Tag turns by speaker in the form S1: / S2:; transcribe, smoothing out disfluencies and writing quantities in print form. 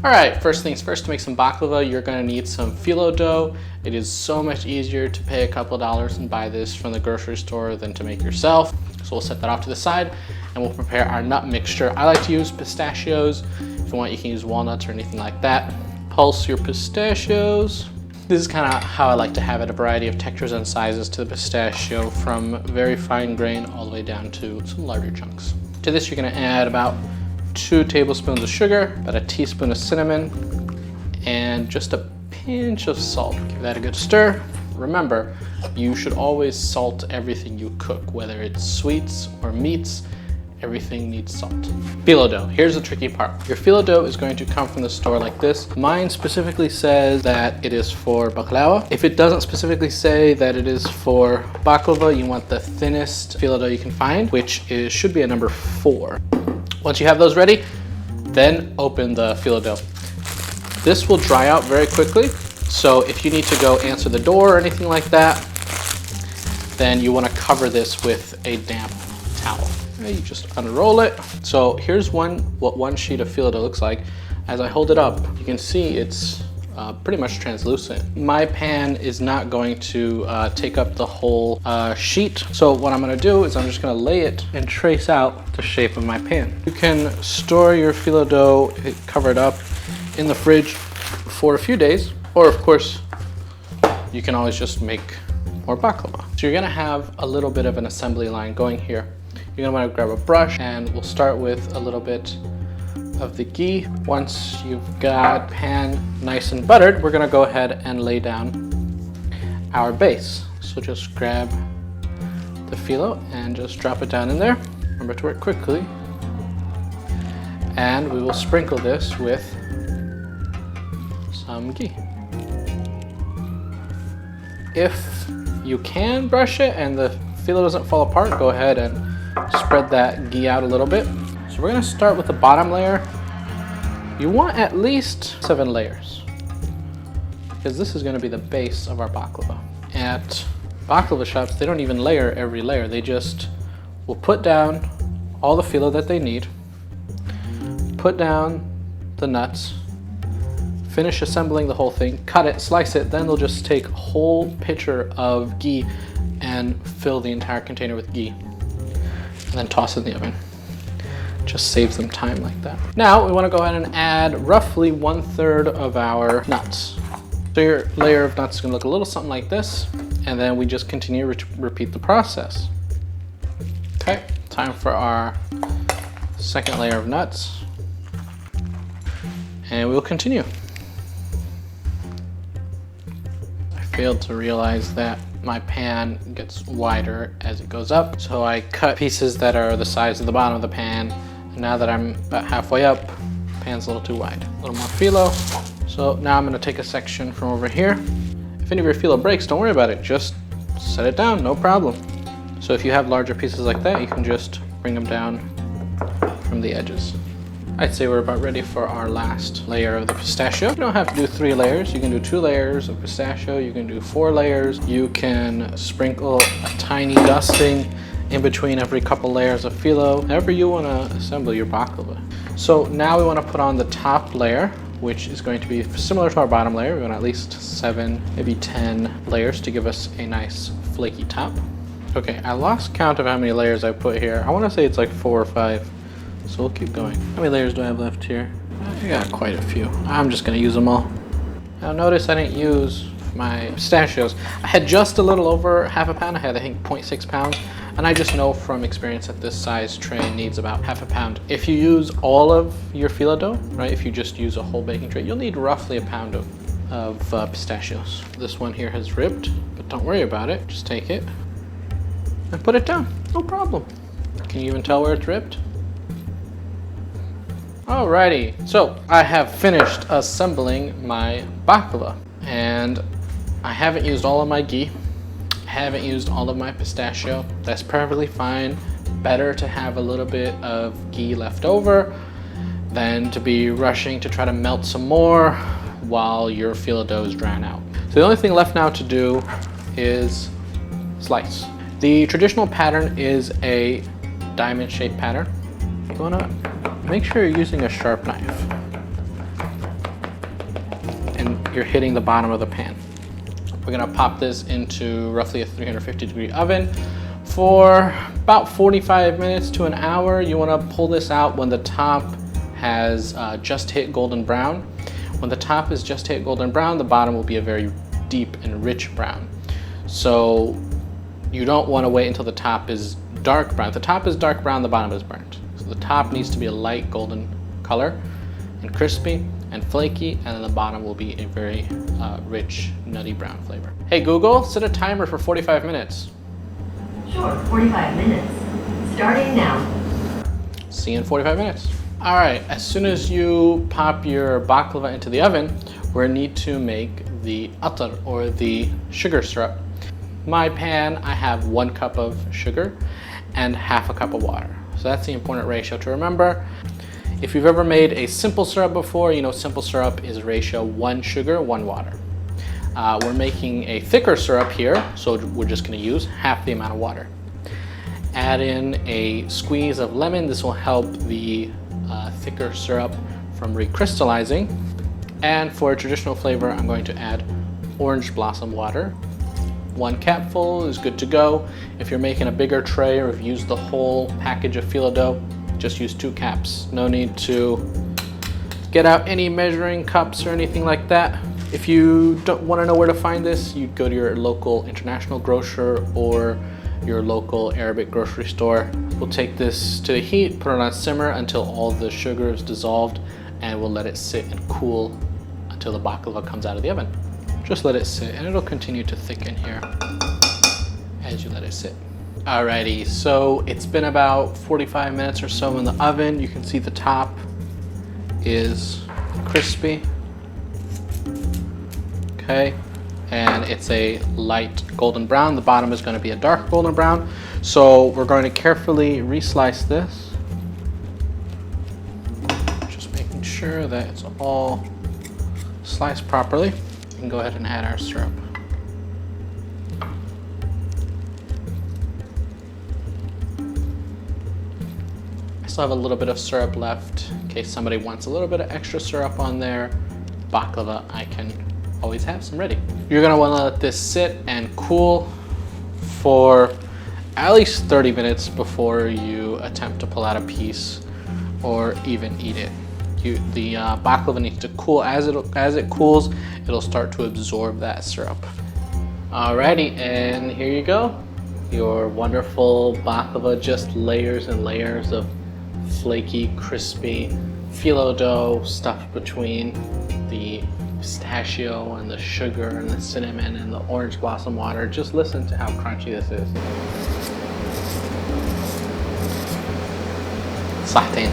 S1: All right, first things first, to make some baklava, you're gonna need some phyllo dough. It is so much easier to pay a couple dollars and buy this from the grocery store than to make yourself. So we'll set that off to the side and we'll prepare our nut mixture. I like to use pistachios. If you want, you can use walnuts or anything like that. Pulse your pistachios. This is kind of how I like to have it, a variety of textures and sizes to the pistachio, from very fine grain all the way down to some larger chunks. To this, you're gonna add about 2 tablespoons of sugar, about a teaspoon of cinnamon, and just a pinch of salt. Give that a good stir. Remember, you should always salt everything you cook, whether it's sweets or meats. Everything needs salt. Phyllo dough. Here's the tricky part. Your phyllo dough is going to come from the store like this. Mine specifically says that it is for baklava. If it doesn't specifically say that it is for baklava, you want the thinnest phyllo dough you can find, which should be a number 4. Once you have those ready, then open the phyllo dough. This will dry out very quickly. So if you need to go answer the door or anything like that, then you want to cover this with a damp towel. You just unroll it. So here's what one sheet of phyllo dough looks like. As I hold it up, you can see it's pretty much translucent. My pan is not going to take up the whole sheet. So what I'm gonna do is I'm just gonna lay it and trace out the shape of my pan. You can store your phyllo dough, cover it up in the fridge for a few days, or of course, you can always just make more baklava. So you're gonna have a little bit of an assembly line going here. You're gonna wanna grab a brush, and we'll start with a little bit of the ghee. Once you've got pan nice and buttered, we're gonna go ahead and lay down our base. So just grab the phyllo and just drop it down in there. Remember to work quickly. And we will sprinkle this with some ghee. If you can brush it and the phyllo doesn't fall apart, go ahead and spread that ghee out a little bit. So we're gonna start with the bottom layer. You want at least 7 layers, because this is gonna be the base of our baklava. At baklava shops, they don't even layer every layer. They just will put down all the phyllo that they need, put down the nuts, finish assembling the whole thing, cut it, slice it, then they'll just take a whole pitcher of ghee and fill the entire container with ghee, and then toss it in the oven. Just saves them time like that. Now we want to go ahead and add roughly 1/3 of our nuts. So your layer of nuts is going to look a little something like this, and then we just continue to repeat the process. Okay, time for our second layer of nuts, and we'll continue. I failed to realize that my pan gets wider as it goes up, so I cut pieces that are the size of the bottom of the pan. And now that I'm about halfway up, the pan's a little too wide. A little more phyllo. So now I'm gonna take a section from over here. If any of your phyllo breaks, don't worry about it. Just set it down, no problem. So if you have larger pieces like that, you can just bring them down from the edges. I'd say we're about ready for our last layer of the pistachio. You don't have to do 3 layers. You can do 2 layers of pistachio. You can do 4 layers. You can sprinkle a tiny dusting in between every couple layers of phyllo, however you want to assemble your baklava. So now we want to put on the top layer, which is going to be similar to our bottom layer. We want at least 7, maybe 10 layers to give us a nice flaky top. Okay, I lost count of how many layers I put here. I want to say it's like 4 or 5. So we'll keep going. How many layers do I have left here? I got quite a few. I'm just gonna use them all. Now notice I didn't use my pistachios. I had just a little over half a pound. I had, I think, 0.6 pounds. And I just know from experience that this size tray needs about half a pound. If you use all of your phyllo dough, right, if you just use a whole baking tray, you'll need roughly a pound of pistachios. This one here has ripped, but don't worry about it. Just take it and put it down, no problem. Can you even tell where it's ripped? Alrighty, so I have finished assembling my baklava, and I haven't used all of my ghee. I haven't used all of my pistachio. That's perfectly fine. Better to have a little bit of ghee left over than to be rushing to try to melt some more while your phyllo dough is drying out. So the only thing left now to do is slice. The traditional pattern is a diamond shaped pattern. You wanna make sure you're using a sharp knife. you're hitting the bottom of the pan. We're gonna pop this into roughly a 350-degree oven for about 45 minutes to an hour. You wanna pull this out when the top has just hit golden brown. When the top is just hit golden brown, the bottom will be a very deep and rich brown. So you don't wanna wait until the top is dark brown. If the top is dark brown, the bottom is burnt. So the top needs to be a light golden color and crispy and flaky, and then the bottom will be a very rich, nutty brown flavor. Hey Google, set a timer for 45 minutes.
S2: Sure, 45 minutes. Starting now.
S1: See you in 45 minutes. All right, as soon as you pop your baklava into the oven, we're gonna need to make the atar, or the sugar syrup. My pan, I have 1 cup of sugar and half a cup of water. So that's the important ratio to remember. If you've ever made a simple syrup before, you know simple syrup is ratio 1 sugar, 1 water. We're making a thicker syrup here, so we're just gonna use half the amount of water. Add in a squeeze of lemon. This will help the thicker syrup from recrystallizing. And for a traditional flavor, I'm going to add orange blossom water. 1 capful is good to go. If you're making a bigger tray or if you use the whole package of Philo Dough, just use 2 caps. No need to get out any measuring cups or anything like that. If you don't want to know where to find this, you go to your local international grocer or your local Arabic grocery store. We'll take this to the heat, put it on simmer until all the sugar is dissolved, and we'll let it sit and cool until the baklava comes out of the oven. Just let it sit and it'll continue to thicken here as you let it sit. Alrighty, so it's been about 45 minutes or so in the oven. You can see the top is crispy. Okay, and it's a light golden brown. The bottom is going to be a dark golden brown. So we're going to carefully reslice this. Just making sure that it's all sliced properly. We can go ahead and add our syrup. I still have a little bit of syrup left in case somebody wants a little bit of extra syrup on their baklava. I can always have some ready. You're gonna wanna let this sit and cool for at least 30 minutes before you attempt to pull out a piece or even eat it. The baklava needs to cool. As it cools, it'll start to absorb that syrup. Alrighty, and here you go. Your wonderful baklava, just layers and layers of flaky, crispy phyllo dough stuffed between the pistachio and the sugar and the cinnamon and the orange blossom water. Just listen to how crunchy this is. صحتين.